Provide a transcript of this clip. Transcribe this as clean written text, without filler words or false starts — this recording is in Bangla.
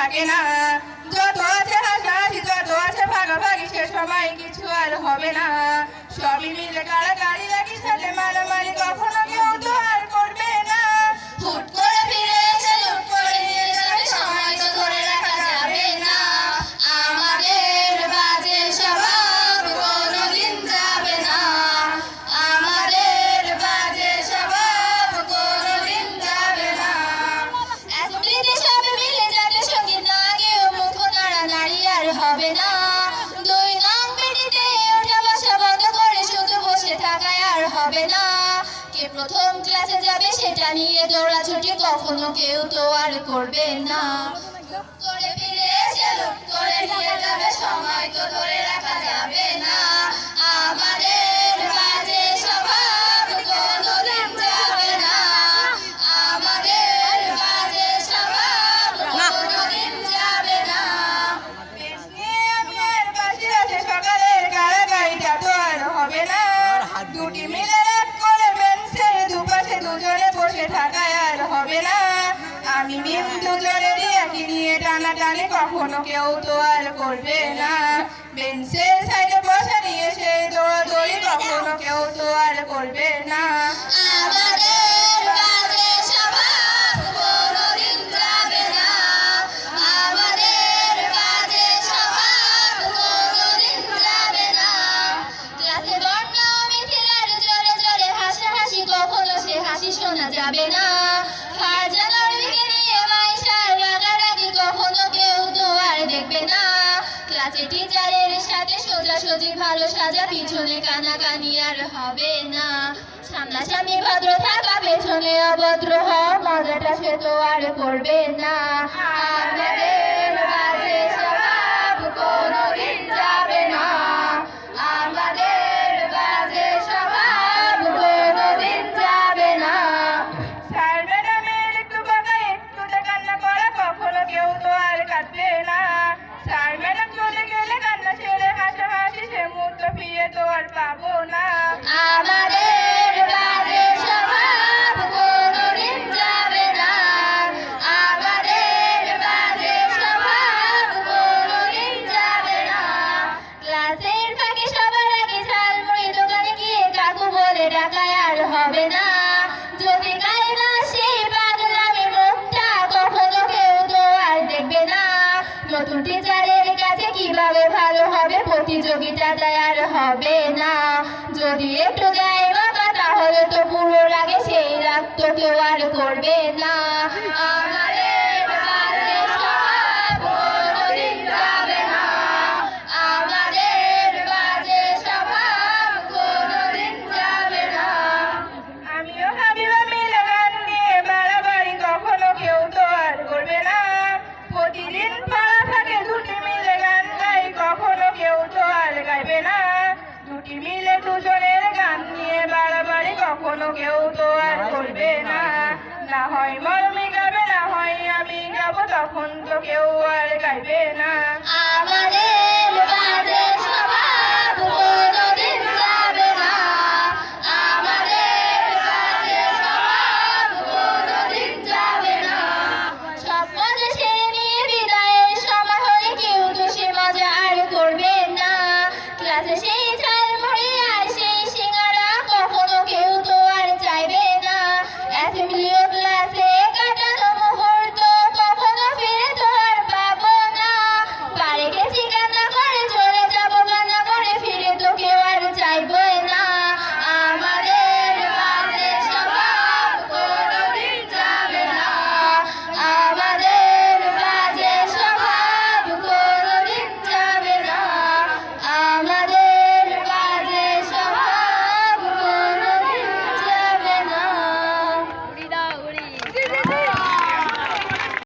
থাকে না। যত আছে হাসাহাসি, যত আছে ভাগাভাগি, সে সময় কিছু আর হবে না। সবই মিলে কাড়াকাড়ি একই সাথে মারামারি, কখনো কেউ তো আর করবে না। হুট করে ফিরে এসে লুট করে নিয়ে যাবে, সময় তো ধরে রাখা যাবে না। আমাদের বাজে স্বভাব কোনোদিন যাবে না। আমাদের বাজে স্বভাব কোনোদিন যাবে না। অ্যাসেম্বলিতে সবে মিলে যাবে, সঙ্গীত না গেয়েও মুখ নাড়ানাড়ি আর হবে না। 2 নং পেটিতে ওঠা বসা বন্ধ করে শুধু বসে থাকায় আর হবে না। কে প্রথম ক্লাসে যাবে সেটা নিয়ে দৌড়াছুটি কখনো কেউ তো আর করবে না। লুট করে ফিরে এসে লুট করে নিয়ে যাবে, সময় তো ধরে রাখা যাবে না। আমাদের বাজে স্বভাব কোনোদিন যাবে না। আমাদের বাজে স্বভাব কোনোদিন যাবে না। বেশ নিয়ে আমি আর বাসি আছে, সকালের কাড়াকাড়িটা তো আর হবে না। দুটি মিলে রাত করে বেঞ্চের দুপাশে দুজনে বসে থাকায় আর হবে না। আমি মিম দুজনেরই একই নিয়ে টানাটানি কখনো কেউ তো আর করবে না। বেঞ্চের সাইডে বসা নিয়ে সেই দৌড়াদৌড়ি কখনো কেউ তো আর করবে না। আমাদের বাজে স্বভাব কোনোদিন যাবে না। আমাদের বাজে স্বভাব কোনোদিন যাবে না। ক্লাসে বর্ণ মিথিলার জোরে জোরে হাসাহাসি, কখনো সে হাসি শোনা যাবে না। ফারজানার দিকে নিয়ে মাইশার রাগারাগি কখনো কেউ তো আর দেখবে না। ক্লাসে টিচারের সাথে সোজাসুজি ভালো সাজা, পিছনে কানাকানি আর হবে না। সামনাসামনি ভদ্র থাকা, পেছনে অভদ্র হওয়া, মজাটা সে তো আর করবে না। আমাদের বাজে স্বভাব কোনোদিন যাবে না। আমাদের বাজে স্বভাব কোনোদিন যাবে না। স্যার ম্যাডামের একটু বকা, একটুতে কান্না করা, কখনো কেউ তো আর কাঁদবে না। স্যার ম্যাডাম চলে গেলে কান্না ছেড়ে হাসাহাসি, সে মুহূর্ত ফিরে তো আর পাবো না। আমাদের বাজে স্বভাব কোনোদিন যাবে না। আমাদের বাজে স্বভাব কোনোদিন যাবে না। ক্লাসের ফাঁকে সবার আগে ঝালমুড়ি দোকানে গিয়ে কাকু বলে ডাকায় আর হবে না। যদি গায়ে না সেই পাগলামি মুখটা, কখনো কেউ তো আর দেখবে না। নতুন টিচারের কাছে কিভাবে ভালো হবে, প্রতিযোগিতাটায় আর হবে না। যদি একটু গায়ে বাবা, তাহলে তো পুরো রাগে, সেই রাগ তো কেউ আর করবে না। আমাদের বাজে স্বভাব কোনোদিন যাবে না। আমাদের বাজে স্বভাব কোনোদিন যাবে না। আমিও হাবিবা মিলে গান নিয়ে বাড়াবাড়ি, কখনো কেউ তো আর করবে না। প্রতিদিন পাড়া থাকে দুটি মিলে গান গাই, কখনো কেউ তো আর গাইবে না। দুটি মিলে দুজনের গান নিয়ে বাড়াবাড়ি, কখনো কেউ তো আর করবে না। না হয় মরমি গাবে, না হয় আমি গাবো, তখন তো কেউ আর গাইবে না। আমাদের